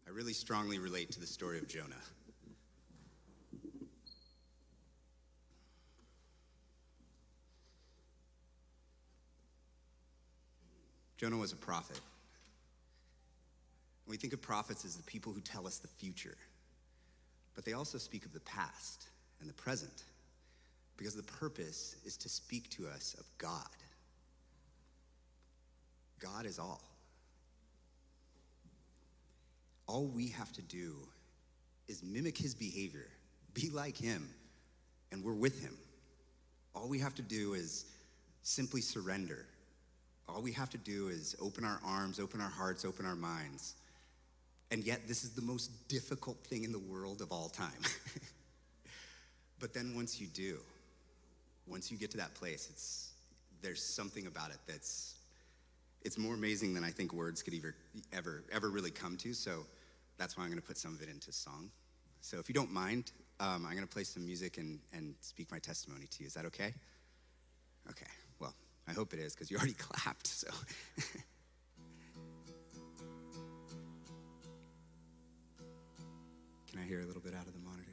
I really strongly relate to the story of Jonah. Jonah was a prophet. And we think of prophets as the people who tell us the future, but they also speak of the past and the present, because the purpose is to speak to us of God. God is all. All we have to do is mimic his behavior, be like him, and we're with him. All we have to do is simply surrender. All we have to do is open our arms, open our hearts, open our minds. And yet this is the most difficult thing in the world of all time. But then once you do, once you get to that place, there's something about it it's more amazing than I think words could ever really come to. So that's why I'm going to put some of it into song. So if you don't mind, I'm going to play some music and speak my testimony to you. Is that okay? Okay, well, I hope it is, because you already clapped, so. Can I hear a little bit out of the monitor?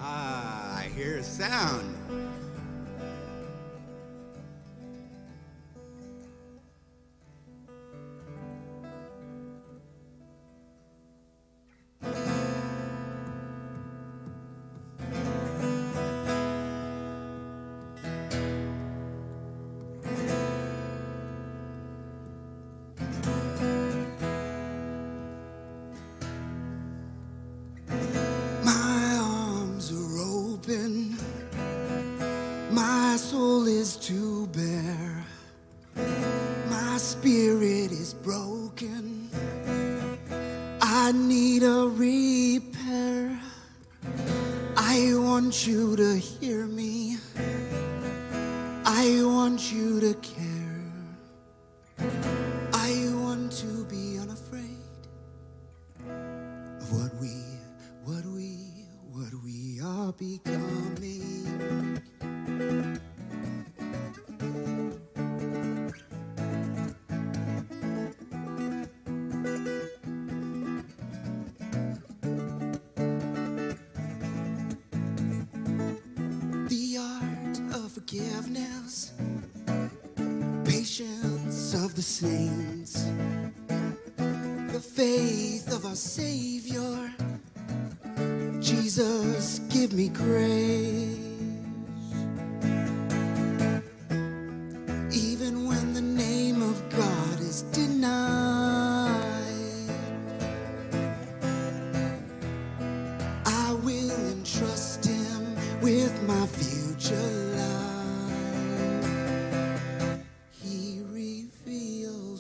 I hear a sound. My arms are open, my soul is to bear, my spirit is broken, I need a repair. I want you to hear me, I want you to care, I want to be unafraid of what we are becoming. The art of forgiveness, patience of the saints, the faith of our Savior. Jesus, give me grace. Even when the name of God is denied,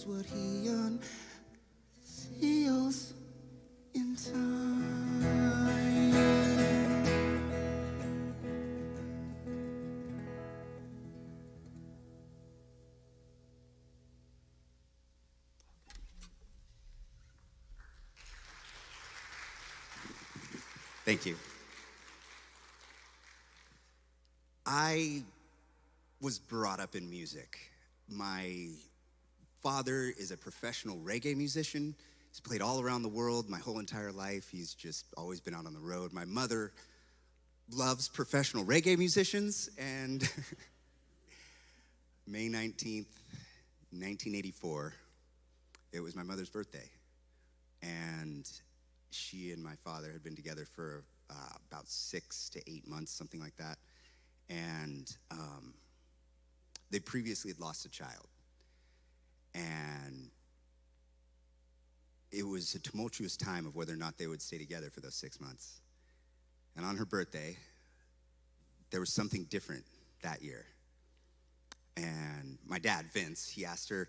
knows what he unseals in time. Thank you. I was brought up in music. My father is a professional reggae musician. He's played all around the world my whole entire life. He's just always been out on the road. My mother loves professional reggae musicians, and May 19th, 1984, it was my mother's birthday. And she and my father had been together for about 6 to 8 months, something like that. And they previously had lost a child. And it was a tumultuous time of whether or not they would stay together for those 6 months. And on her birthday, there was something different that year. And my dad, Vince, he asked her,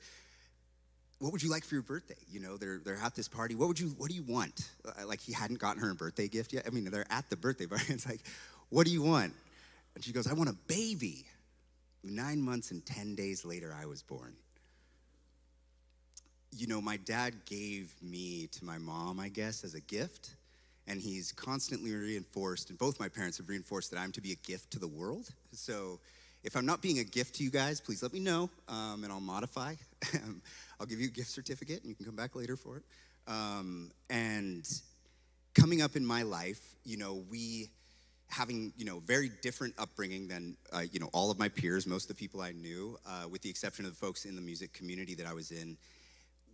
what would you like for your birthday? You know, they're at this party. What do you want? Like, he hadn't gotten her a birthday gift yet. I mean, they're at the birthday party. It's like, what do you want? And she goes, I want a baby. 9 months and 10 days later, I was born. You know, my dad gave me to my mom, I guess, as a gift. And he's constantly reinforced, and both my parents have reinforced that I'm to be a gift to the world. So if I'm not being a gift to you guys, please let me know, and I'll modify. I'll give you a gift certificate, and you can come back later for it. And coming up in my life, you know, we having, you know, very different upbringing than, you know, all of my peers, most of the people I knew, with the exception of the folks in the music community that I was in,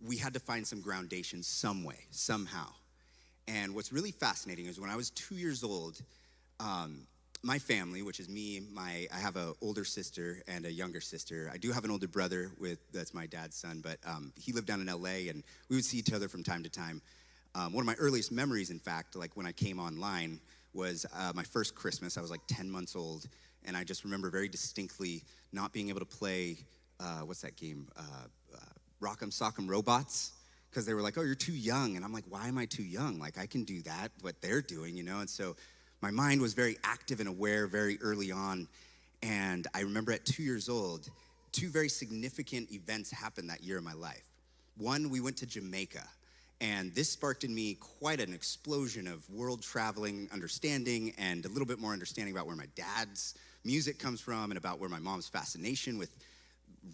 we had to find some groundation some way, somehow. And what's really fascinating is when I was 2 years old, my family, which is me, I have an older sister and a younger sister. I do have an older brother that's my dad's son, but he lived down in LA, and we would see each other from time to time. One of my earliest memories, in fact, like when I came online, was my first Christmas. I was like 10 months old, and I just remember very distinctly not being able to play, what's that game, Rock'em Sock'em Robots, because they were like, oh, you're too young. And I'm like, why am I too young? Like, I can do that, what they're doing, you know? And so my mind was very active and aware very early on. And I remember at 2 years old, 2 very significant events happened that year in my life. One, we went to Jamaica. And this sparked in me quite an explosion of world traveling understanding and a little bit more understanding about where my dad's music comes from and about where my mom's fascination with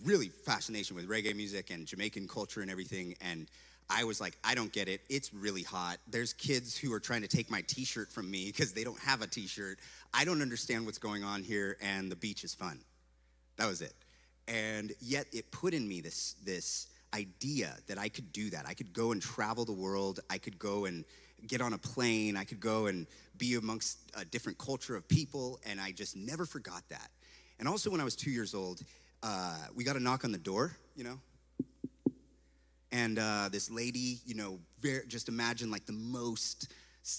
reggae music and Jamaican culture and everything. And I was like, I don't get it. It's really hot. There's kids who are trying to take my t-shirt from me because they don't have a t-shirt. I don't understand what's going on here, and the beach is fun. That was it. And yet it put in me this idea that I could do that. I could go and travel the world. I could go and get on a plane. I could go and be amongst a different culture of people, and I just never forgot that. And also when I was 2 years old, we got a knock on the door, you know, and this lady, you know, just imagine like the most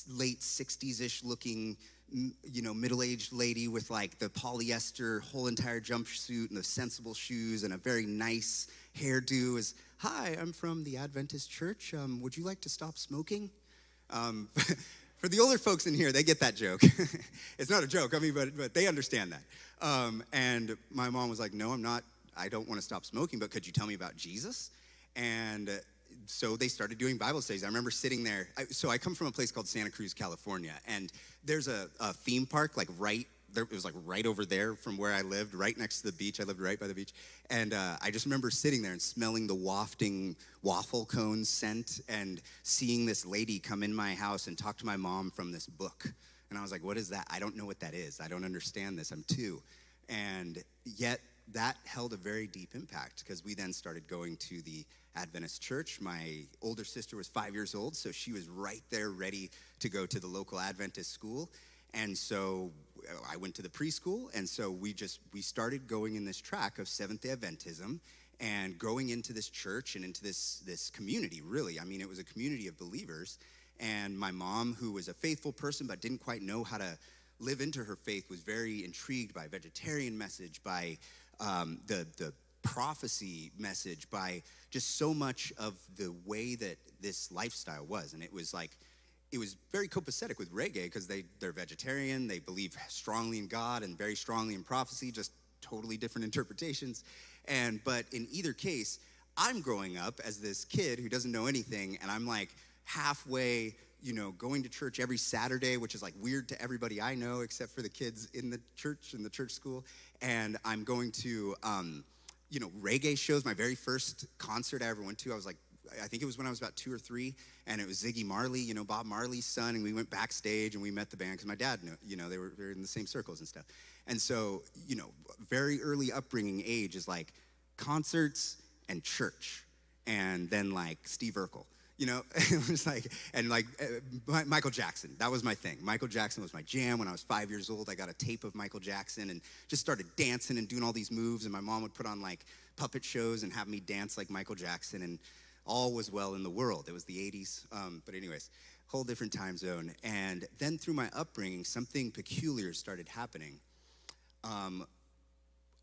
late 60s-ish looking, you know, middle-aged lady with like the polyester whole entire jumpsuit and the sensible shoes and a very nice hairdo is, hi, I'm from the Adventist Church. Would you like to stop smoking? For the older folks in here, they get that joke. It's not a joke, I mean, but they understand that. And my mom was like, no, I don't want to stop smoking, but could you tell me about Jesus? And so they started doing Bible studies. I remember sitting there. So I come from a place called Santa Cruz, California, and there's a theme park like right there. It was like right over there from where I lived, right next to the beach. I lived right by the beach. And I just remember sitting there and smelling the wafting waffle cone scent and seeing this lady come in my house and talk to my mom from this book. And I was like, what is that? I don't know what that is. I don't understand this. I'm 2. And yet that held a very deep impact because we then started going to the Adventist church. My older sister was 5 years old, so she was right there ready to go to the local Adventist school. And so I went to the preschool, and so we started going in this track of Seventh-day Adventism and going into this church and into this community, really. I mean, it was a community of believers. And my mom, who was a faithful person but didn't quite know how to live into her faith, was very intrigued by a vegetarian message, by the prophecy message by just so much of the way that this lifestyle was. And it was very copacetic with reggae because they're vegetarian, they believe strongly in God and very strongly in prophecy, just totally different interpretations. But in either case, I'm growing up as this kid who doesn't know anything, and I'm like halfway, going to church every Saturday, which is like weird to everybody I know except for the kids in the church school. And I'm going to, reggae shows. My very first concert I ever went to, I think it was when I was about 2 or 3, and it was Ziggy Marley, Bob Marley's son, and we went backstage and we met the band because my dad knew, they were in the same circles and stuff. And so, very early upbringing age is like concerts and church, and then like Steve Urkel. It was Michael Jackson. That was my thing. Michael Jackson was my jam. When I was 5 years old, I got a tape of Michael Jackson and just started dancing and doing all these moves. And my mom would put on like puppet shows and have me dance like Michael Jackson, and all was well in the world. It was the 80s. But anyways, whole different time zone. And then through my upbringing, something peculiar started happening.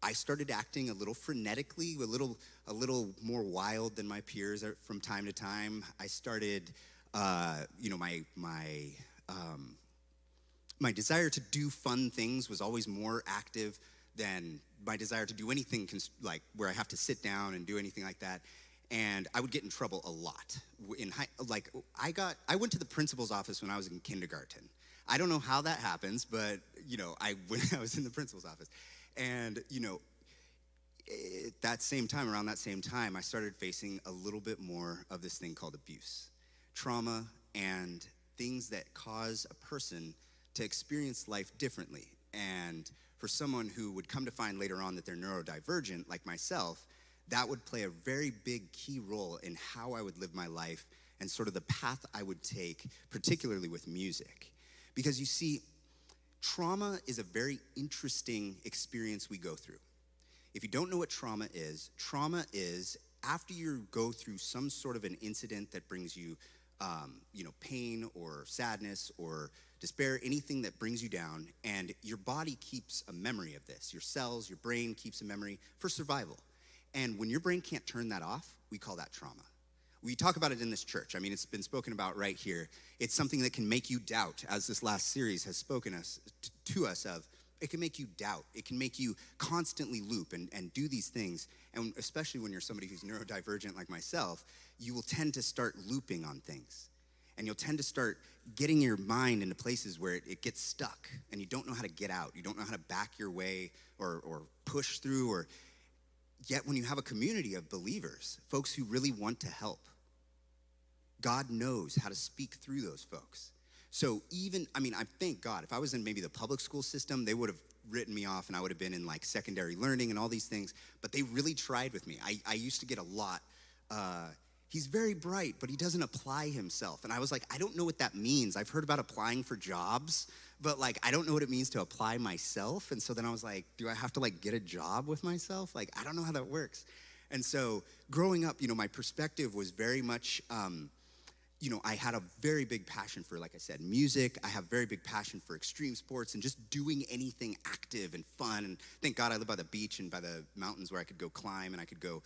I started acting a little frenetically, a little more wild than my peers from time to time. I started, my desire to do fun things was always more active than my desire to do anything like where I have to sit down and do anything like that. And I would get in trouble a lot. I went to the principal's office when I was in kindergarten. I don't know how that happens, but I was in the principal's office. And, around that same time, I started facing a little bit more of this thing called abuse, trauma, and things that cause a person to experience life differently. And for someone who would come to find later on that they're neurodivergent, like myself, that would play a very big key role in how I would live my life and sort of the path I would take, particularly with music. Because you see, trauma is a very interesting experience we go through. If you don't know what trauma is after you go through some sort of an incident that brings you, pain or sadness or despair, anything that brings you down, and your body keeps a memory of this. Your cells, your brain keeps a memory for survival. And when your brain can't turn that off, we call that trauma. We talk about it in this church. I mean, it's been spoken about right here. It's something that can make you doubt, as this last series has spoken to us of. It can make you doubt. It can make you constantly loop and do these things. And especially when you're somebody who's neurodivergent like myself, you will tend to start looping on things. And you'll tend to start getting your mind into places where it gets stuck and you don't know how to get out. You don't know how to back your way or push through. Yet when you have a community of believers, folks who really want to help, God knows how to speak through those folks. So I thank God. If I was in maybe the public school system, they would have written me off and I would have been in like secondary learning and all these things. But they really tried with me. I used to get a lot, he's very bright, but he doesn't apply himself. And I was like, I don't know what that means. I've heard about applying for jobs, but like, I don't know what it means to apply myself. And so then I was like, do I have to like get a job with myself? Like, I don't know how that works. And so growing up, my perspective was very much, I had a very big passion for, like I said, music. I have very big passion for extreme sports and just doing anything active and fun. And thank God I live by the beach and by the mountains where I could go climb and I could go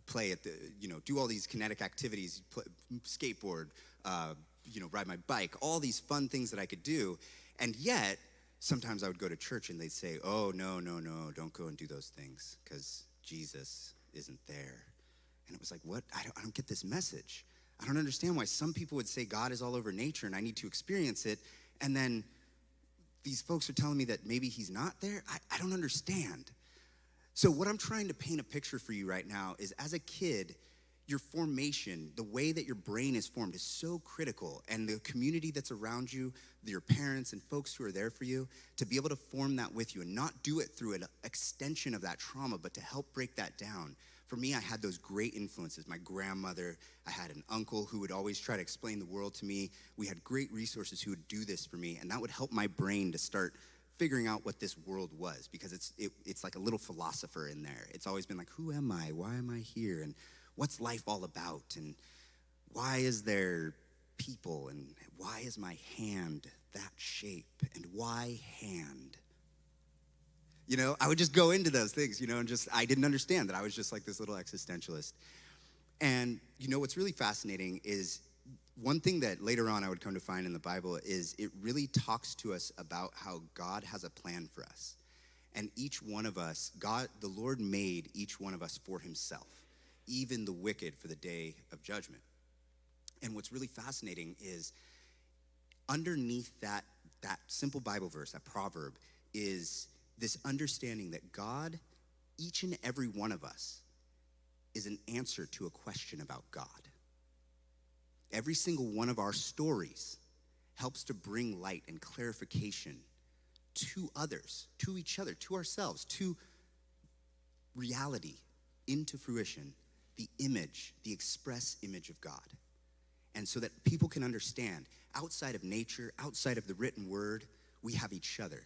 play at the, do all these kinetic activities, skateboard, ride my bike, all these fun things that I could do. And yet, sometimes I would go to church and they'd say, oh, no, don't go and do those things because Jesus isn't there. And it was like, what? I don't get this message. I don't understand why some people would say God is all over nature and I need to experience it. And then these folks are telling me that maybe he's not there. I don't understand. So what I'm trying to paint a picture for you right now is as a kid, your formation, the way that your brain is formed is so critical. And the community that's around you, your parents and folks who are there for you, to be able to form that with you and not do it through an extension of that trauma, but to help break that down. For me, I had those great influences. My grandmother, I had an uncle who would always try to explain the world to me. We had great resources who would do this for me, and that would help my brain to start figuring out what this world was, because it's like a little philosopher in there. It's always been like, who am I? Why am I here? And what's life all about? And why is there people? And why is my hand that shape? And why hand? I would just go into those things, and I didn't understand that I was just like this little existentialist. And, what's really fascinating is one thing that later on I would come to find in the Bible is it really talks to us about how God has a plan for us. And each one of us, the Lord made each one of us for himself, even the wicked for the day of judgment. And what's really fascinating is underneath that simple Bible verse, that proverb, is this understanding that God, each and every one of us, is an answer to a question about God. Every single one of our stories helps to bring light and clarification to others, to each other, to ourselves, to reality, into fruition, the express image of God. And so that people can understand, outside of nature, outside of the written word, we have each other.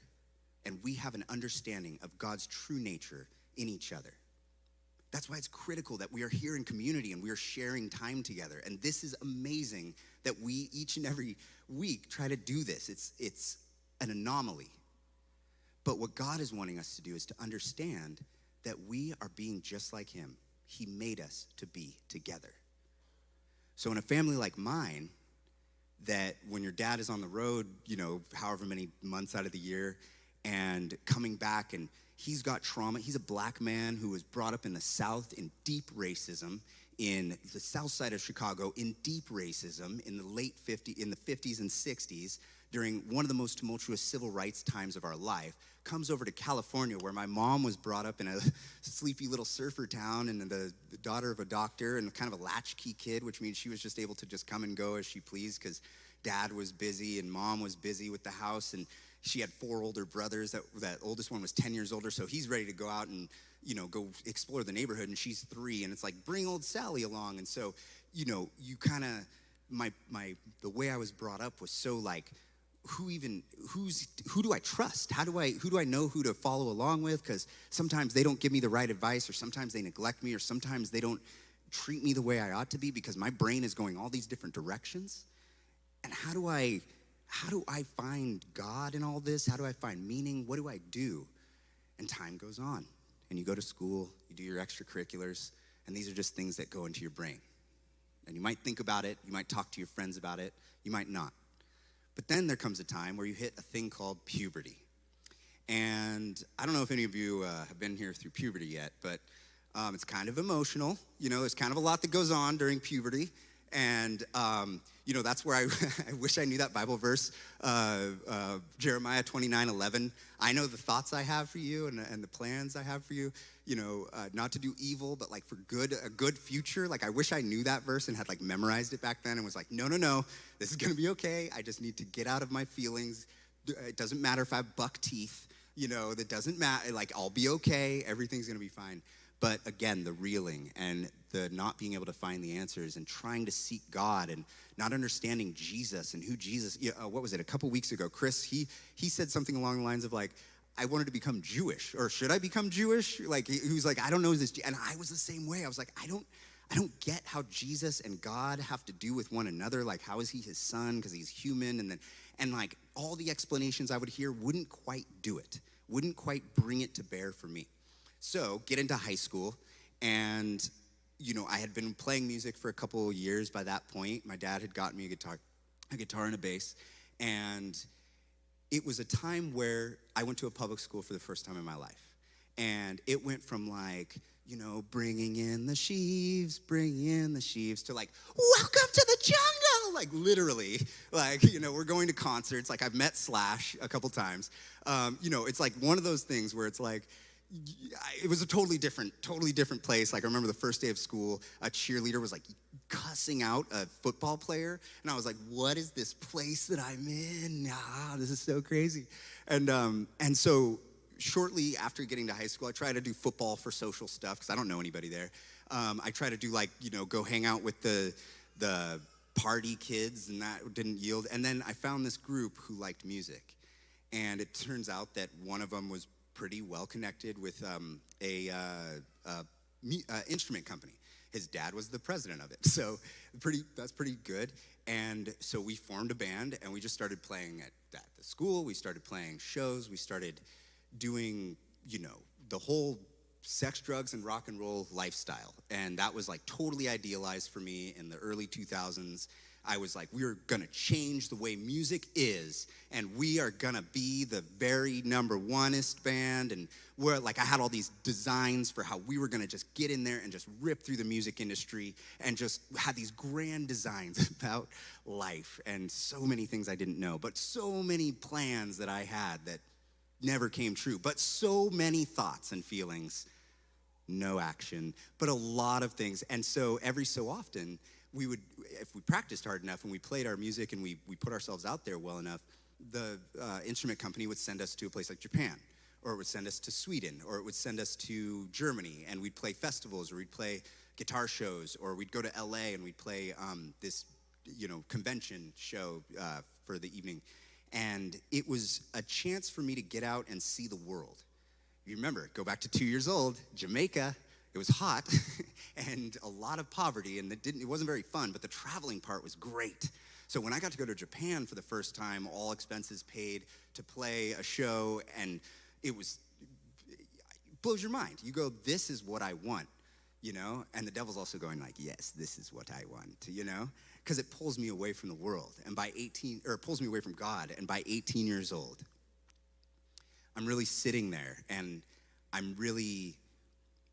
And we have an understanding of God's true nature in each other. That's why it's critical that we are here in community and we are sharing time together. And this is amazing that we each and every week try to do this. It's an anomaly. But what God is wanting us to do is to understand that we are being just like him. He made us to be together. So in a family like mine, that when your dad is on the road, however many months out of the year, and coming back and he's got trauma. He's a black man who was brought up in the South in deep racism, in the South Side of Chicago in deep racism in the in the 50s and 60s during one of the most tumultuous civil rights times of our life, comes over to California where my mom was brought up in a sleepy little surfer town and the daughter of a doctor and kind of a latchkey kid, which means she was just able to just come and go as she pleased because dad was busy and mom was busy with the house, and she had 4 older brothers. That oldest one was 10 years older, so he's ready to go out and, go explore the neighborhood, and she's 3, and it's like, bring old Sally along. And so, you kind of, the way I was brought up was so like, who do I trust? Who do I know who to follow along with? Because sometimes they don't give me the right advice, or sometimes they neglect me, or sometimes they don't treat me the way I ought to be because my brain is going all these different directions. And how do I find God in all this? How do I find meaning? What do I do? And time goes on, and you go to school, you do your extracurriculars, and these are just things that go into your brain. And you might think about it, you might talk to your friends about it, you might not. But then there comes a time where you hit a thing called puberty. And I don't know if any of you have been here through puberty yet, but it's kind of emotional. There's kind of a lot that goes on during puberty. And, that's where I wish I knew that Bible verse, Jeremiah 29:11. I know the thoughts I have for you and the plans I have for you, not to do evil, but like for a good future. Like, I wish I knew that verse and had like memorized it back then and was like, no, this is going to be okay. I just need to get out of my feelings. It doesn't matter if I have buck teeth, that doesn't matter. Like, I'll be okay. Everything's going to be fine. But again, the reeling and the not being able to find the answers and trying to seek God and not understanding Jesus and who Jesus, what was it, a couple weeks ago, Chris, he said something along the lines of like, I wanted to become Jewish, or should I become Jewish? Like, he was like, I don't know this, and I was the same way. I was like, I don't get how Jesus and God have to do with one another. Like, how is he his son? Because he's human. And like all the explanations I would hear wouldn't quite do it, wouldn't quite bring it to bear for me. So get into high school, and I had been playing music for a couple of years by that point. My dad had gotten me a guitar and a bass, and it was a time where I went to a public school for the first time in my life. And it went from like, bringing in the sheaves to like, welcome to the jungle. Like, literally, like, we're going to concerts. Like, I've met Slash a couple times. It's like one of those things where it's like, it was a totally different place. Like, I remember the first day of school, a cheerleader was like cussing out a football player, and I was like, what is this place that I'm in? This is so crazy. And so shortly after getting to high school, I tried to do football for social stuff because I don't know anybody there. I tried to do like, go hang out with the party kids, and that didn't yield. And then I found this group who liked music, and it turns out that one of them was pretty well connected with a instrument company. His dad was the president of it, so that's pretty good. And so we formed a band, and we just started playing at the school. We started playing shows. We started doing the whole sex, drugs, and rock and roll lifestyle. And that was like totally idealized for me in the early 2000s. I was like, we're gonna change the way music is, and we are gonna be the very number one-est band. And I had all these designs for how we were gonna just get in there and just rip through the music industry and just had these grand designs about life and so many things I didn't know, but so many plans that I had that never came true, but so many thoughts and feelings, no action, but a lot of things. And so every so often, we would, if we practiced hard enough and we played our music and we put ourselves out there well enough, the instrument company would send us to a place like Japan, or it would send us to Sweden, or it would send us to Germany, and we'd play festivals, or we'd play guitar shows, or we'd go to LA and we'd play this, convention show for the evening. And it was a chance for me to get out and see the world. You remember, go back to 2 years old, Jamaica. It was hot and a lot of poverty, and it wasn't very fun, but the traveling part was great. So when I got to go to Japan for the first time, all expenses paid to play a show, and it blows your mind. You go, this is what I want, and the devil's also going like, yes, this is what I want, because it pulls me away from the world, and it pulls me away from God, and by 18 years old, I'm really sitting there, and I'm really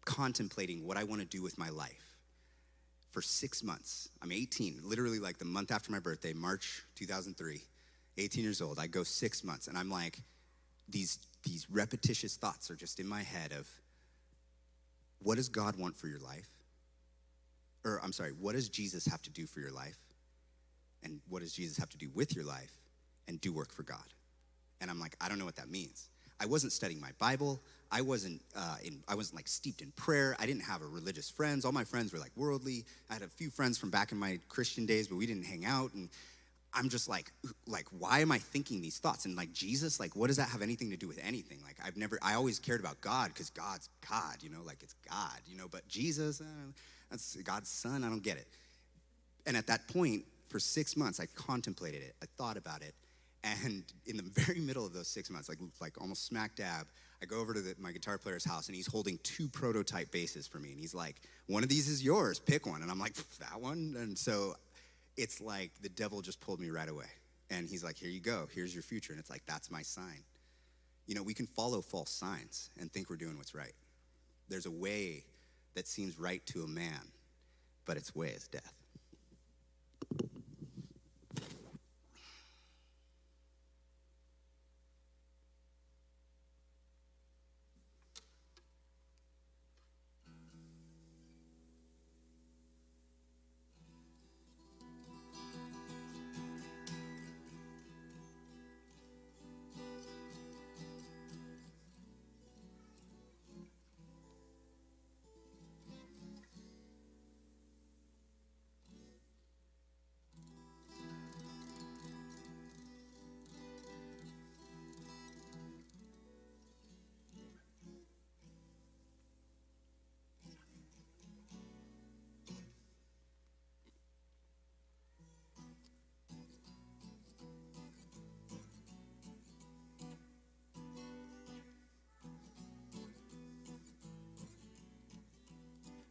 contemplating what I want to do with my life for 6 months. I'm 18, literally like the month after my birthday, March 2003, 18 years old. I go 6 months, and I'm like, these repetitious thoughts are just in my head of, what does God want for your life? Or I'm sorry, what does Jesus have to do for your life? And what does Jesus have to do with your life? And do work for God. And I'm like, I don't know what that means. I wasn't studying my Bible. I wasn't like steeped in prayer. I didn't have religious friends. All my friends were like worldly. I had a few friends from back in my Christian days, but we didn't hang out. And I'm just like, why am I thinking these thoughts? And like, Jesus, like, what does that have anything to do with anything? Like, I always cared about God because God's God, like it's God, but Jesus, that's God's son. I don't get it. And at that point, for 6 months, I contemplated it. I thought about it. And in the very middle of those 6 months, like almost smack dab, I go over to my guitar player's house, and he's holding 2 prototype basses for me. And he's like, one of these is yours, pick one. And I'm like, that one? And so it's like the devil just pulled me right away. And he's like, here you go, here's your future. And it's like, that's my sign. We can follow false signs and think we're doing what's right. There's a way that seems right to a man, but its way is death.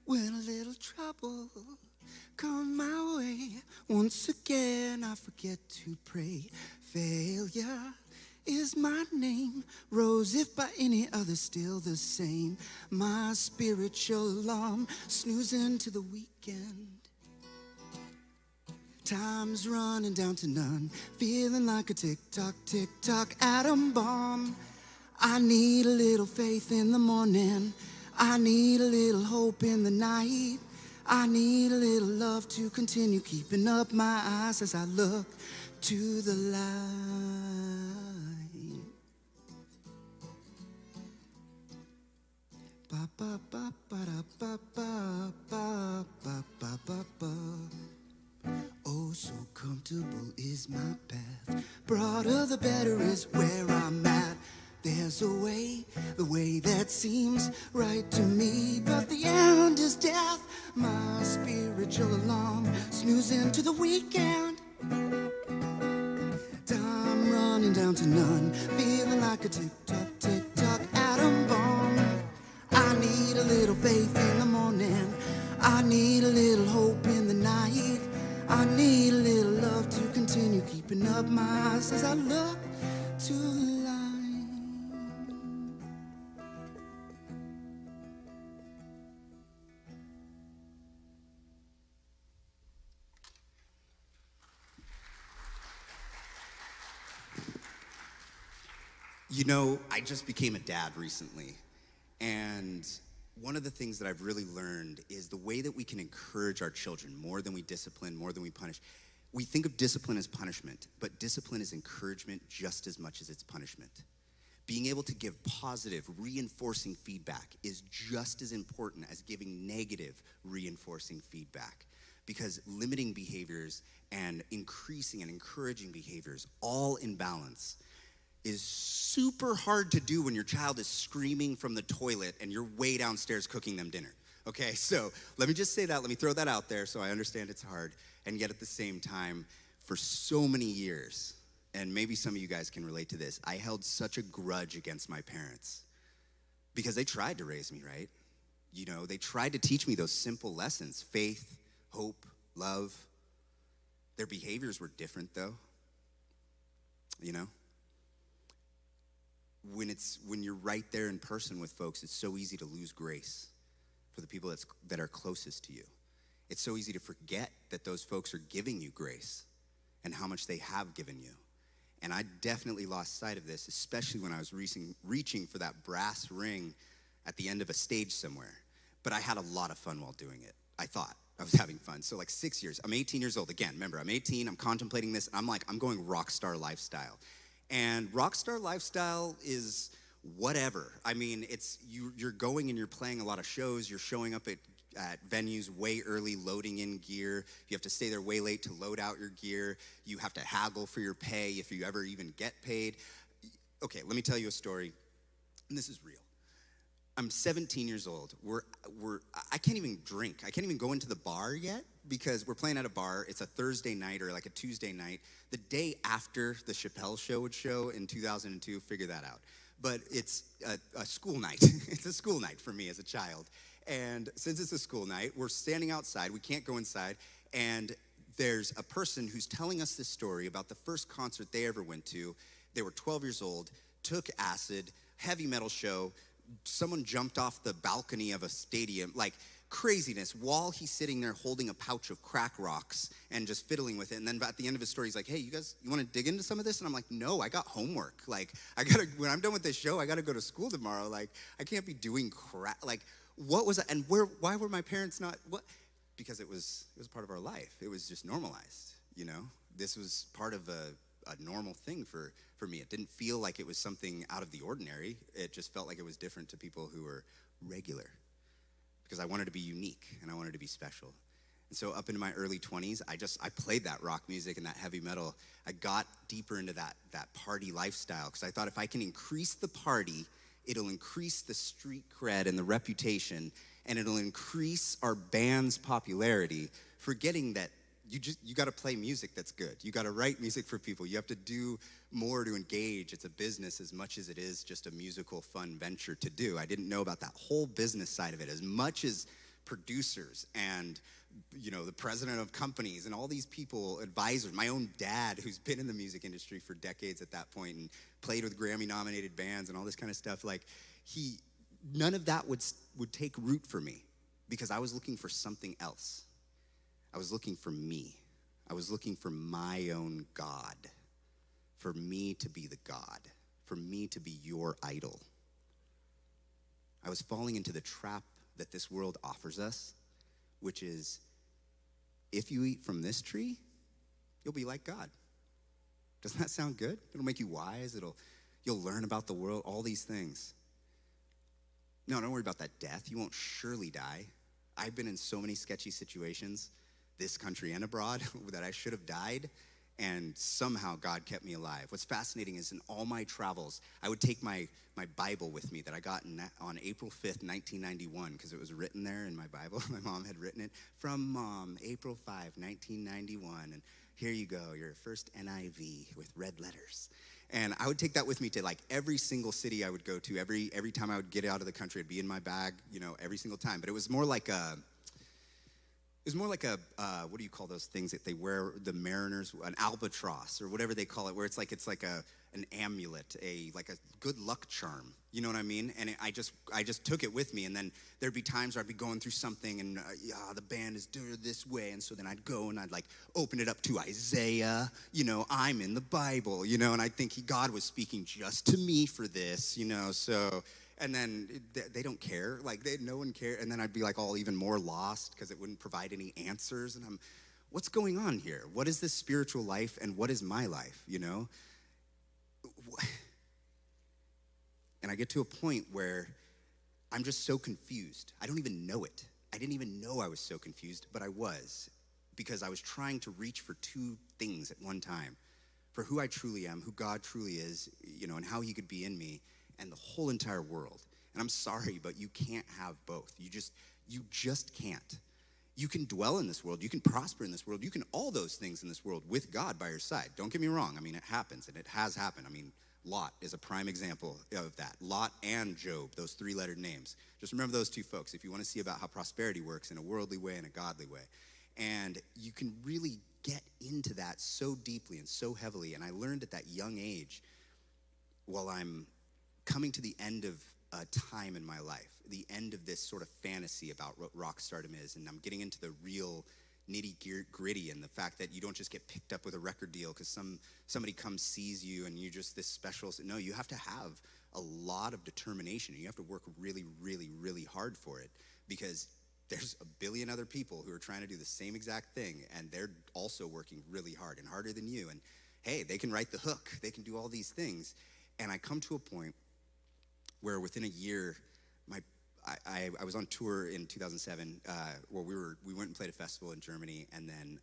When a little trouble come my way, once again I forget to pray. Failure is my name, rose if by any other still the same. My spiritual alarm, snoozing to the weekend. Time's running down to none, feeling like a tick-tock atom bomb. I need a little faith in the morning. I need a little hope in the night. I need a little love to continue keeping up my eyes as I look to the light. Ba ba ba ba da ba ba ba ba ba ba ba. Oh, so comfortable is my path. Broader the better is where I'm at. There's a way, the way that seems right to me, but the end is death. My spiritual alarm, snoozing to the weekend. Time running down to none, feeling like a tick-tock atom bomb. faith in the morning. I need a little hope in the night. I need a little love to continue keeping up my eyes as I look to the light. You know, I just became a dad recently, and one of the things that I've really learned is the way that we can encourage our children more than we discipline, more than we punish. We think of discipline as punishment, but discipline is encouragement just as much as it's punishment. Being able to give positive, reinforcing feedback is just as important as giving negative, reinforcing feedback, because limiting behaviors and increasing and encouraging behaviors, all in balance, is super hard to do when your child is screaming from the toilet and you're way downstairs cooking them dinner. Okay, so let me just say that, let me throw that out there so I understand it's hard. And yet at the same time, for so many years, and maybe some of you guys can relate to this, I held such a grudge against my parents because they tried to raise me right. You know, they tried to teach me those simple lessons: faith, hope, love. Their behaviors were different though, you know? When you're right there in person with folks, it's so easy to lose grace for the people that are closest to you. It's so easy to forget that those folks are giving you grace and how much they have given you. And I definitely lost sight of this, especially when I was reaching for that brass ring at the end of a stage somewhere. But I had a lot of fun while doing it. I thought I was having fun. So like 6 years, I'm 18 years old. Again, remember, I'm 18, I'm contemplating this, and I'm going rock star lifestyle. And rockstar lifestyle is whatever. I mean, it's you're going and you're playing a lot of shows. You're showing up at venues way early, loading in gear. You have to stay there way late to load out your gear. You have to haggle for your pay if you ever even get paid. Okay, let me tell you a story, and this is real. I'm 17 years old. I can't even drink. I can't even go into the bar yet because we're playing at a bar. It's a Thursday night or like a Tuesday night, the day after the Chappelle Show would show in 2002. Figure that out. But it's a school night. It's a school night for me as a child. And since it's a school night, we're standing outside. We can't go inside. And there's a person who's telling us this story about the first concert they ever went to. They were 12 years old, took acid, heavy metal show. Someone jumped off the balcony of a stadium, like craziness, while he's sitting there holding a pouch of crack rocks and just fiddling with it. And then at the end of his story, he's like, hey, you guys, you want to dig into some of this? And I'm like, no, I got homework. Like, when I'm done with this show, I got to go to school tomorrow. Like, I can't be doing crap. Like, what was that? And why were my parents not, what? Because it was part of our life. It was just normalized, you know? This was part of a normal thing for me. It didn't feel like it was something out of the ordinary. It just felt like it was different to people who were regular, because I wanted to be unique and I wanted to be special. And so up into my early 20s, I played that rock music and that heavy metal. I got deeper into that party lifestyle because I thought if I can increase the party, it'll increase the street cred and the reputation, and it'll increase our band's popularity, forgetting that you got to play music that's good. You got to write music for people. You have to do more to engage. It's a business as much as it is just a musical fun venture to do. I didn't know about that whole business side of it as much as producers and, you know, the president of companies and all these people, advisors. My own dad, who's been in the music industry for decades at that point and played with Grammy-nominated bands and all this kind of stuff, like none of that would take root for me because I was looking for something else. I was looking for me. I was looking for my own God, for me to be the God, for me to be your idol. I was falling into the trap that this world offers us, which is, if you eat from this tree, you'll be like God. Doesn't that sound good? It'll make you wise. You'll learn about the world, all these things. No, don't worry about that death. You won't surely die. I've been in so many sketchy situations, this country and abroad, that I should have died, and somehow God kept me alive. What's fascinating is in all my travels, I would take my Bible with me that I got on April 5th, 1991, because it was written there in my Bible. My mom had written it, from Mom, April 5, 1991, and here you go, your first NIV with red letters. And I would take that with me to like every single city I would go to. Every time I would get out of the country, it'd be in my bag, every single time. But it was more like a what do you call those things that they wear, the mariners, an albatross or whatever they call it, where it's like an amulet, like a good luck charm. You know what I mean? And I just took it with me, and then there'd be times where I'd be going through something, and the band is doing it this way, and so then I'd go and I'd like open it up to Isaiah. I'm in the Bible. And I think God was speaking just to me for this. So. And then they don't care, no one cared. And then I'd be like all even more lost because it wouldn't provide any answers. And what's going on here? What is this spiritual life and what is my life, And I get to a point where I'm just so confused. I don't even know it. I didn't even know I was so confused, but I was, because I was trying to reach for two things at one time: for who I truly am, who God truly is, and how he could be in me, and the whole entire world. And I'm sorry, but you can't have both. You just can't. You can dwell in this world, you can prosper in this world, you can all those things in this world with God by your side. Don't get me wrong. It happens, and it has happened. Lot is a prime example of that. Lot and Job, those three-lettered names. Just remember those two folks if you want to see about how prosperity works in a worldly way and a godly way. And you can really get into that so deeply and so heavily. And I learned at that young age, while I'm coming to the end of a time in my life, the end of this sort of fantasy about what rock stardom is, and I'm getting into the real nitty-gritty and the fact that you don't just get picked up with a record deal because somebody comes, sees you, and you're just this special. No, you have to have a lot of determination. You have to work really, really, really hard for it, because there's a billion other people who are trying to do the same exact thing, and they're also working really hard and harder than you. And hey, they can write the hook, they can do all these things. And I come to a point where within a year, I was on tour in 2007, where we went and played a festival in Germany, and then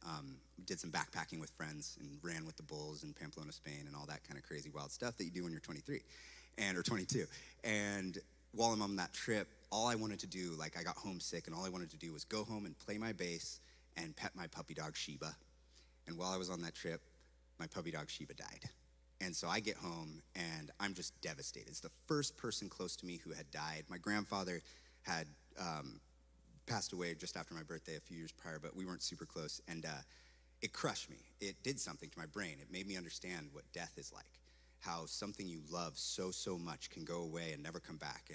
did some backpacking with friends and ran with the Bulls in Pamplona, Spain, and all that kind of crazy wild stuff that you do when you're 23 or 22. And while I'm on that trip, all I wanted to do, I got homesick, and all I wanted to do was go home and play my bass and pet my puppy dog Sheba. And while I was on that trip, my puppy dog Sheba died. And so I get home, and I'm just devastated. It's the first person close to me who had died. My grandfather had passed away just after my birthday a few years prior, but we weren't super close. And it crushed me. It did something to my brain. It made me understand what death is like, how something you love so, so much can go away and never come back.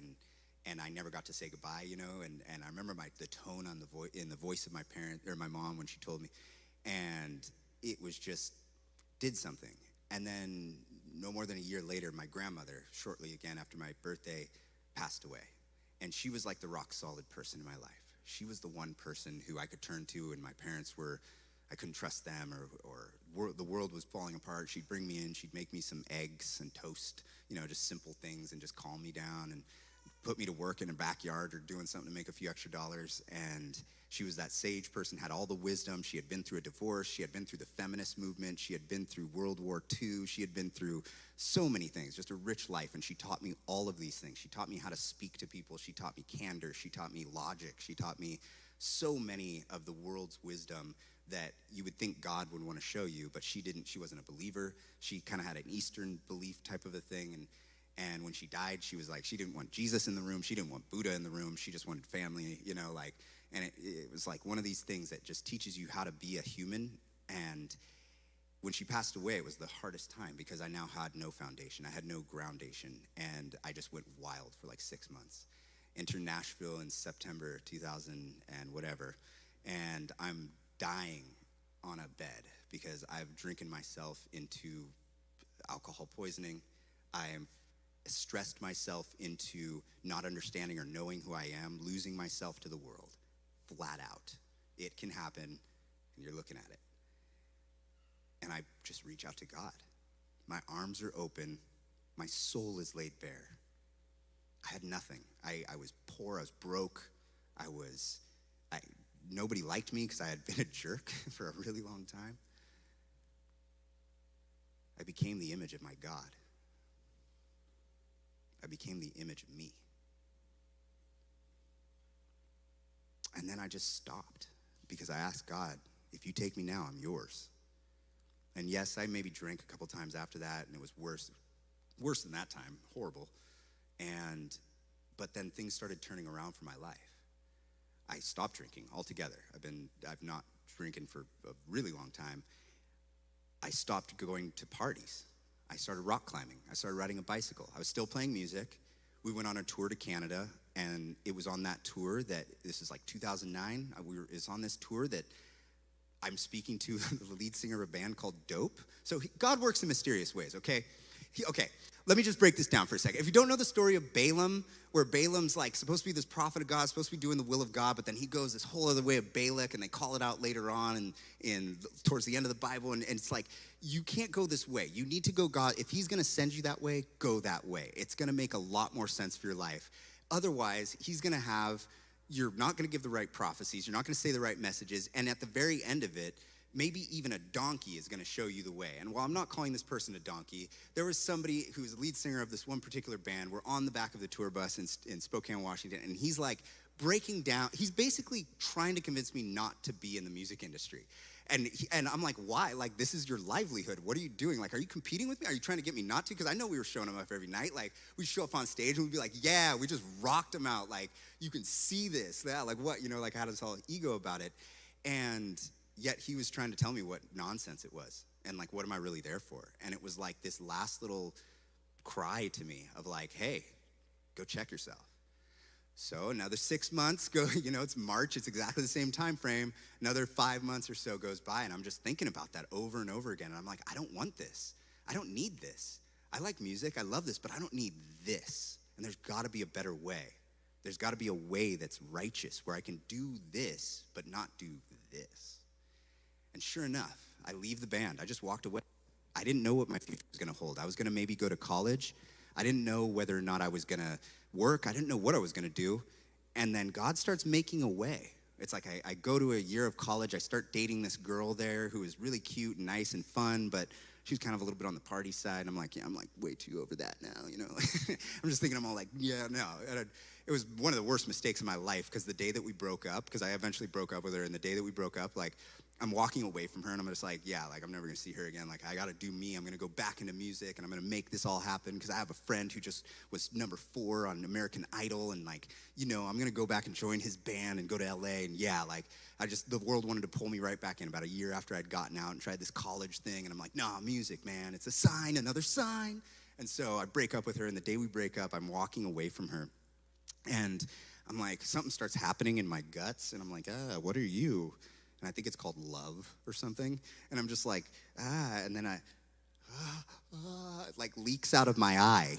And I never got to say goodbye, And I remember the tone on in the voice of my parent or my mom when she told me. And it was just did something. And then no more than a year later, my grandmother, shortly again after my birthday, passed away. And she was like the rock solid person in my life. She was the one person who I could turn to, and my parents I couldn't trust them, or the world was falling apart. She'd bring me in, she'd make me some eggs and toast, just simple things, and just calm me down and put me to work in a backyard or doing something to make a few extra dollars. And she was that sage person, had all the wisdom. She had been through a divorce. She had been through the feminist movement. She had been through World War II. She had been through so many things, just a rich life. And she taught me all of these things. She taught me how to speak to people. She taught me candor. She taught me logic. She taught me so many of the world's wisdom that you would think God would want to show you, but she didn't. She wasn't a believer. She kind of had an Eastern belief type of a thing. And when she died, she was like, she didn't want Jesus in the room. She didn't want Buddha in the room. She just wanted family, and it was like one of these things that just teaches you how to be a human. And when she passed away, it was the hardest time because I now had no foundation. I had no groundation, and I just went wild for 6 months. Entered Nashville in September 2000 and whatever, and I'm dying on a bed because I've drinking myself into alcohol poisoning. I am stressed myself into not understanding or knowing who I am, losing myself to the world, flat out. It can happen, and you're looking at it. And I just reach out to God. My arms are open. My soul is laid bare. I had nothing. I was poor. I was broke. Nobody liked me because I had been a jerk for a really long time. I became the image of my God. I became the image of me. And then I just stopped because I asked God, if you take me now, I'm yours. And yes, I maybe drank a couple times after that, and it was worse, worse than that time, horrible. But then things started turning around for my life. I stopped drinking altogether. I've not drinking for a really long time. I stopped going to parties. I started rock climbing. I started riding a bicycle. I was still playing music. We went on a tour to Canada, and it was on that tour that, this is like 2009, it's on this tour that I'm speaking to the lead singer of a band called Dope. So God works in mysterious ways, okay? Okay, let me just break this down for a second. If you don't know the story of Balaam, where Balaam's like supposed to be this prophet of God, supposed to be doing the will of God, but then he goes this whole other way of Balak, and they call it out later on and towards the end of the Bible, and it's like, you can't go this way. You need to go God. If he's going to send you that way, go that way. It's going to make a lot more sense for your life. Otherwise, you're not going to give the right prophecies. You're not going to say the right messages. And at the very end of it, maybe even a donkey is going to show you the way. And while I'm not calling this person a donkey, there was somebody who was the lead singer of this one particular band. We're on the back of the tour bus in Spokane, Washington, and he's like breaking down. He's basically trying to convince me not to be in the music industry. And I'm like, why? Like, this is your livelihood. What are you doing? Like, are you competing with me? Are you trying to get me not to? Because I know we were showing him up every night. Like, we'd show up on stage and we'd be like, yeah, we just rocked him out. Like, you can see this. Yeah, like what? Like I had this whole ego about it. And yet he was trying to tell me what nonsense it was. And like, what am I really there for? And it was like this last little cry to me of like, hey, go check yourself. So another 6 months go, it's March, it's exactly the same time frame. Another 5 months or so goes by, and I'm just thinking about that over and over again. And I'm like, I don't want this. I don't need this. I like music, I love this, but I don't need this. And there's gotta be a better way. There's gotta be a way that's righteous where I can do this, but not do this. And sure enough, I leave the band. I just walked away. I didn't know what my future was gonna hold. I was gonna maybe go to college. I didn't know whether or not I was gonna work. I didn't know what I was gonna do. And then God starts making a way. It's like I go to a year of college. I start dating this girl there who is really cute and nice and fun, but she's kind of a little bit on the party side. And I'm like way too over that now, I'm just thinking, I'm all like, yeah, no. It was one of the worst mistakes of my life, because the day that we broke up, because I eventually broke up with her, and the day that we broke up, like, I'm walking away from her, and I'm just like, yeah, like, I'm never gonna see her again. Like, I gotta do me. I'm gonna go back into music, and I'm gonna make this all happen, because I have a friend who just was number 4 on American Idol, and like, I'm gonna go back and join his band and go to LA, and yeah, like, the world wanted to pull me right back in about a year after I'd gotten out and tried this college thing, and I'm like, nah, music, man, it's a sign, another sign. And so I break up with her, and the day we break up, I'm walking away from her, and I'm like, something starts happening in my guts, and I'm like, what are you? And I think it's called love or something. And I'm just like, and then it like leaks out of my eye.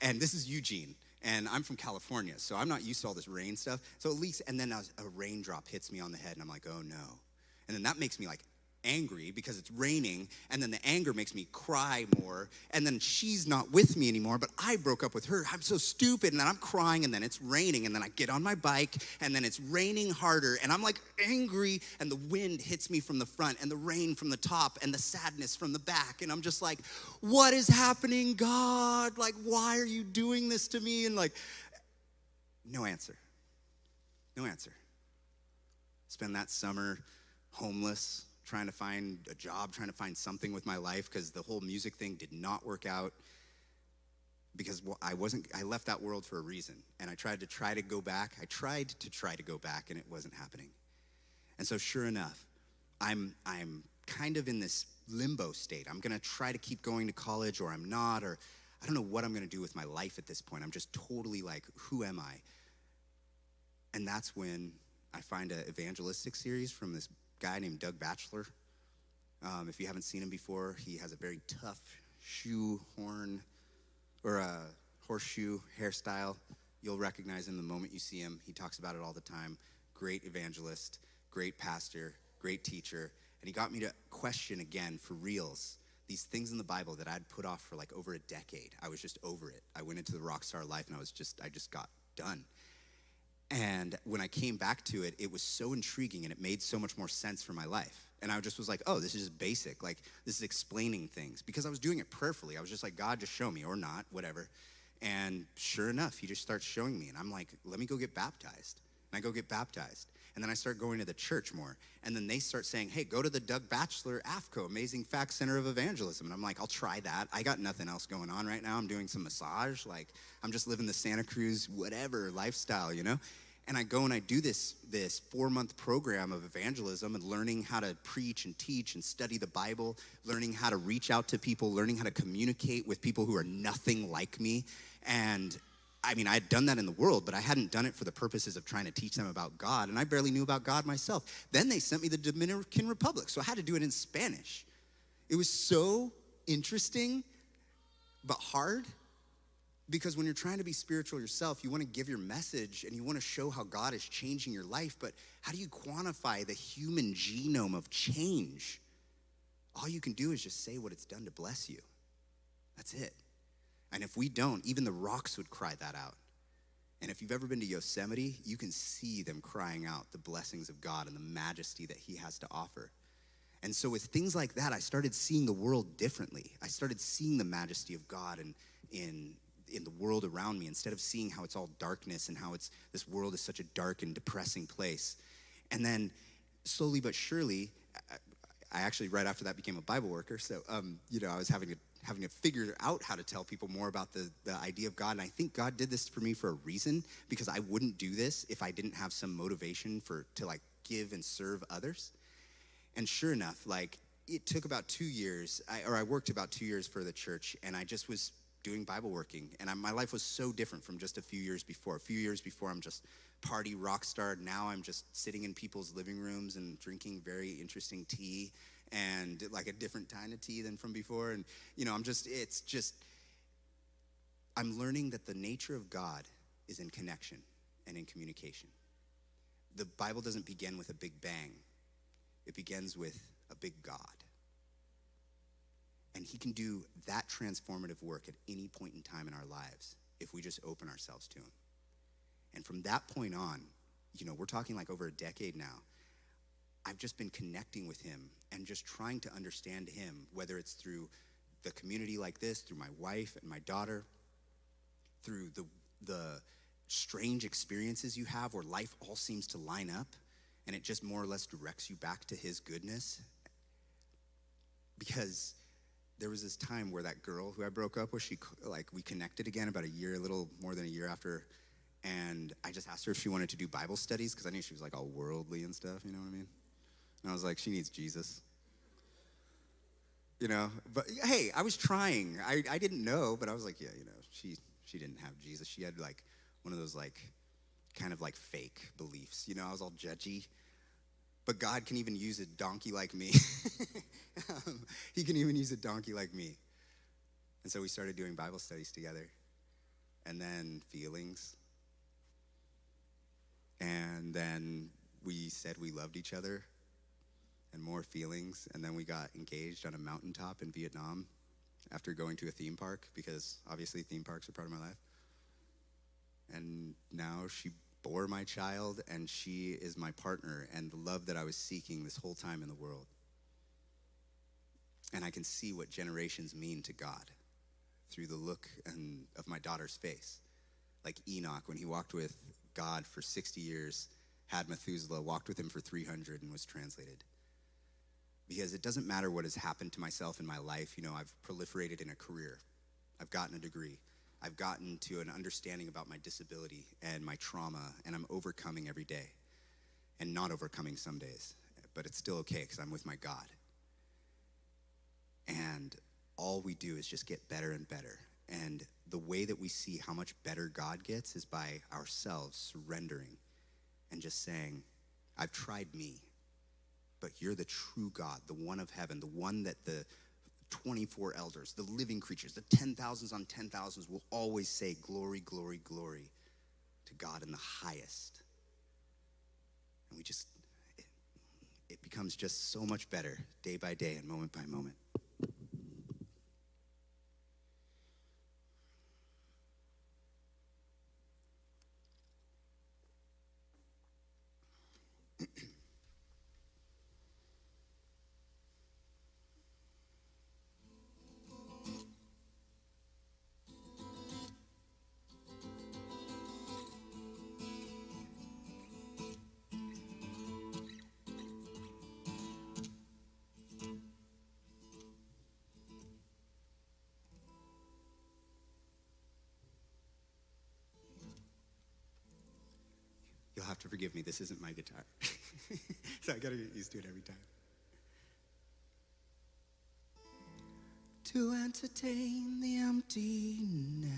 And this is Eugene, and I'm from California, so I'm not used to all this rain stuff. So it leaks, and then a raindrop hits me on the head, and I'm like, oh no. And then that makes me like angry because it's raining, and then the anger makes me cry more, and then she's not with me anymore, but I broke up with her. I'm so stupid, and then I'm crying, and then it's raining, and then I get on my bike, and then it's raining harder, and I'm like angry, and the wind hits me from the front, and the rain from the top, and the sadness from the back, and I'm just like, what is happening, God? Like, why are you doing this to me? And like, no answer. Spend that summer homeless, trying to find a job, trying to find something with my life, because the whole music thing did not work out, because I left that world for a reason. And I tried to go back, and it wasn't happening. And so sure enough, I'm kind of in this limbo state. I'm gonna try to keep going to college, or I'm not, or I don't know what I'm gonna do with my life at this point. I'm just totally like, who am I? And that's when I find an evangelistic series from this guy named Doug Batchelor. If you haven't seen him before, he has a very tough horseshoe hairstyle. You'll recognize him the moment you see him. He talks about it all the time. Great evangelist, great pastor, great teacher. And he got me to question again, for reals, these things in the Bible that I'd put off for like over a decade. I was just over it. I went into the rock star life, and I just got done. And when I came back to it, it was so intriguing, and it made so much more sense for my life. And I just was like, oh, this is just basic. Like, this is explaining things. Because I was doing it prayerfully. I was just like, God, just show me, or not, whatever. And sure enough, he just starts showing me. And I'm like, let me go get baptized. And I go get baptized. And then I start going to the church more. And then they start saying, hey, go to the Doug Batchelor AFCO, Amazing Facts Center of Evangelism. And I'm like, I'll try that. I got nothing else going on right now. I'm doing some massage. Like, I'm just living the Santa Cruz whatever lifestyle, you know? And I go and I do this 4-month program of evangelism and learning how to preach and teach and study the Bible, learning how to reach out to people, learning how to communicate with people who are nothing like me. And I mean, I had done that in the world, but I hadn't done it for the purposes of trying to teach them about God. And I barely knew about God myself. Then they sent me the Dominican Republic, so I had to do it in Spanish. It was so interesting, but hard. Because when you're trying to be spiritual yourself, you want to give your message and you want to show how God is changing your life, but how do you quantify the human genome of change? All you can do is just say what it's done to bless you. That's it. And if we don't, even the rocks would cry that out. And if you've ever been to Yosemite, you can see them crying out the blessings of God and the majesty that he has to offer. And so with things like that, I started seeing the world differently. I started seeing the majesty of God in the world around me, instead of seeing how it's all darkness and how this world is such a dark and depressing place. And then slowly but surely, I actually right after that became a Bible worker. So, I was having to figure out how to tell people more about the idea of God. And I think God did this for me for a reason, because I wouldn't do this if I didn't have some motivation to like give and serve others. And sure enough, like it took about 2 years, I worked about 2 years for the church, and I just was doing Bible working. And my life was so different from just a few years before. A few years before, I'm just party rock star. Now I'm just sitting in people's living rooms and drinking very interesting tea, and like a different kind of tea than from before. And, I'm learning that the nature of God is in connection and in communication. The Bible doesn't begin with a big bang. It begins with a big God. And he can do that transformative work at any point in time in our lives if we just open ourselves to him. And from that point on, we're talking like over a decade now, I've just been connecting with him and just trying to understand him, whether it's through the community like this, through my wife and my daughter, through the strange experiences you have where life all seems to line up and it just more or less directs you back to his goodness. Because there was this time where that girl who I broke up with, we connected again about a little more than a year after, and I just asked her if she wanted to do Bible studies, because I knew she was like all worldly and stuff, you know what I mean? And I was like, she needs Jesus. But hey, I was trying. I didn't know, but I was like, yeah, she didn't have Jesus. She had like one of those like kind of like fake beliefs. I was all judgy. But God can even use a donkey like me. He can even use a donkey like me. And so we started doing Bible studies together. And then feelings. And then we said we loved each other. And more feelings. And then we got engaged on a mountaintop in Vietnam after going to a theme park, because obviously theme parks are part of my life. And now she bore my child, and she is my partner and the love that I was seeking this whole time in the world. And I can see what generations mean to God through the look of my daughter's face. Like Enoch, when he walked with God for 60 years, had Methuselah, walked with him for 300 and was translated. Because it doesn't matter what has happened to myself in my life. I've proliferated in a career. I've gotten a degree. I've gotten to an understanding about my disability and my trauma, and I'm overcoming every day. And not overcoming some days, but it's still okay because I'm with my God. And all we do is just get better and better. And the way that we see how much better God gets is by ourselves surrendering and just saying, I've tried me, but you're the true God, the one of heaven, the one that the 24 elders, the living creatures, the 10,000s on 10,000s will always say, glory, glory, glory to God in the highest. And it becomes just so much better day by day and moment by moment. to forgive me. This isn't my guitar. So I gotta get used to it every time. To entertain the emptiness,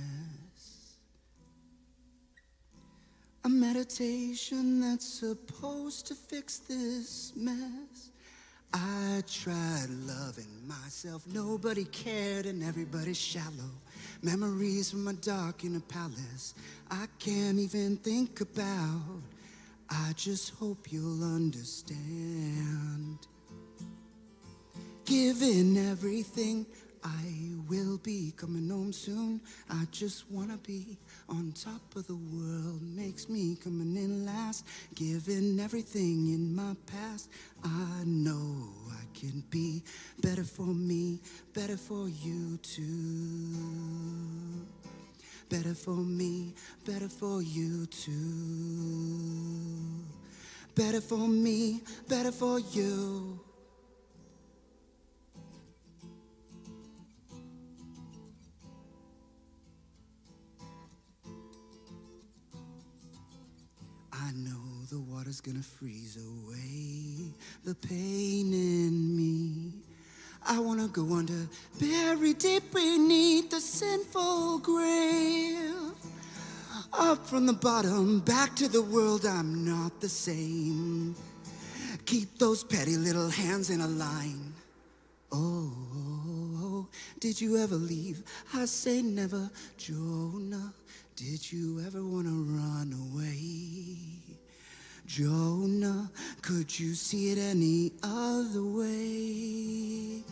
a meditation that's supposed to fix this mess. I tried loving myself, nobody cared and everybody's shallow. Memories from a dark inner palace I can't even think about. I just hope you'll understand. Given everything, I will be coming home soon. I just wanna be on top of the world. Makes me coming in last. Given everything in my past, I know I can be better for me, better for you too. Better for me, better for you too. Better for me, better for you. I know the water's gonna freeze away the pain in me. I wanna go under, buried deep beneath the sinful grave. Up from the bottom, back to the world, I'm not the same. Keep those petty little hands in a line. Oh, did you ever leave? I say never. Jonah, did you ever wanna run away? Jonah, could you see it any other way?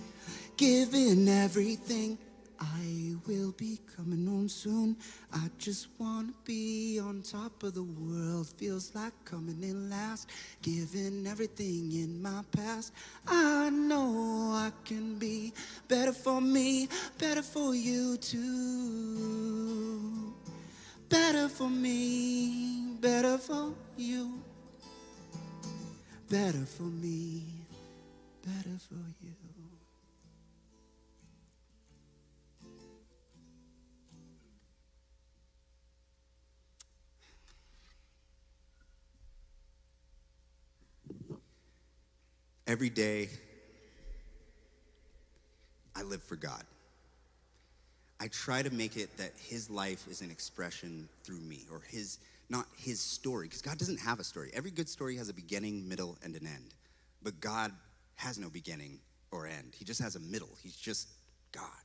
Given everything, I will be coming home soon. I just wanna be on top of the world. Feels like coming in last. Given everything in my past, I know I can be better for me, better for you too. Better for me, better for you. Better for me, better for you. Every day, I live for God. I try to make it that his life is an expression through me, or not his story, because God doesn't have a story. Every good story has a beginning, middle, and an end. But God has no beginning or end. He just has a middle. He's just God.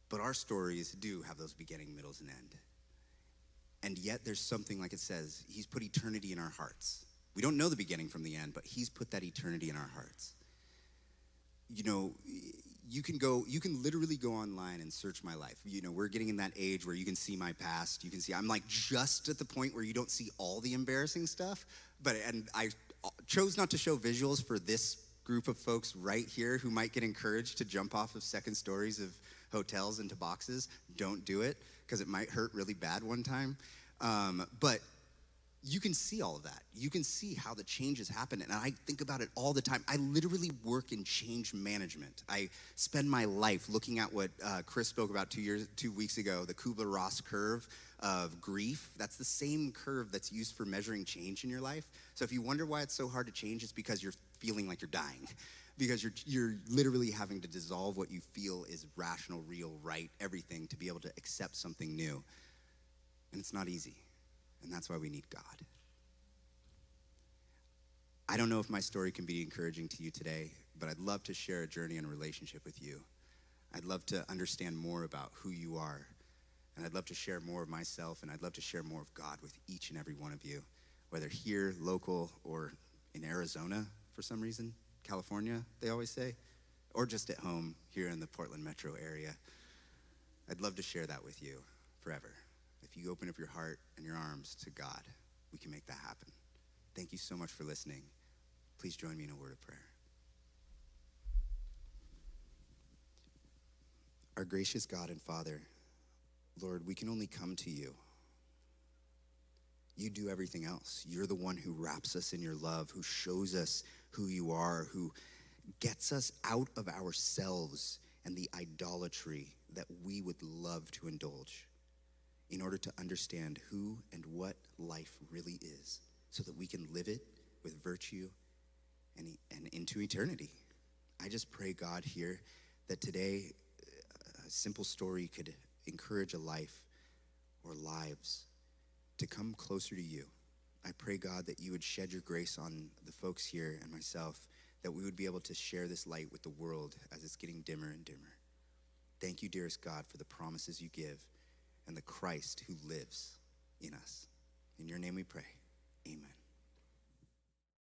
But our stories do have those beginning, middles, and end. And yet there's something, like it says, he's put eternity in our hearts. We don't know the beginning from the end, but he's put that eternity in our hearts. You know, you can literally go online and search my life. You know, we're getting in that age where you can see my past. You can see, I'm like just at the point where you don't see all the embarrassing stuff. And I chose not to show visuals for this group of folks right here who might get encouraged to jump off of second stories of hotels into boxes. Don't do it, because it might hurt really bad one time. But you can see all of that. You can see how the changes happen. And I think about it all the time. I literally work in change management. I spend my life looking at what Chris spoke about 2 weeks ago, the Kubler-Ross curve of grief. That's the same curve that's used for measuring change in your life. So if you wonder why it's so hard to change, it's because you're feeling like you're dying. Because you're literally having to dissolve what you feel is rational, real, right, everything to be able to accept something new. And it's not easy. And that's why we need God. I don't know if my story can be encouraging to you today, but I'd love to share a journey and a relationship with you. I'd love to understand more about who you are. And I'd love to share more of myself, and I'd love to share more of God with each and every one of you, whether here, local, or in Arizona for some reason, California, they always say, or just at home here in the Portland metro area. I'd love to share that with you forever. If you open up your heart and your arms to God, we can make that happen. Thank you so much for listening. Please join me in a word of prayer. Our gracious God and Father, Lord, we can only come to you. You do everything else. You're the one who wraps us in your love, who shows us who you are, who gets us out of ourselves and the idolatry that we would love to indulge in order to understand who and what life really is, so that we can live it with virtue and into eternity. I just pray, God, here that today a simple story could encourage a life or lives to come closer to you. I pray, God, that you would shed your grace on the folks here and myself, that we would be able to share this light with the world as it's getting dimmer and dimmer. Thank you, dearest God, for the promises you give and the Christ who lives in us. In your name we pray, amen.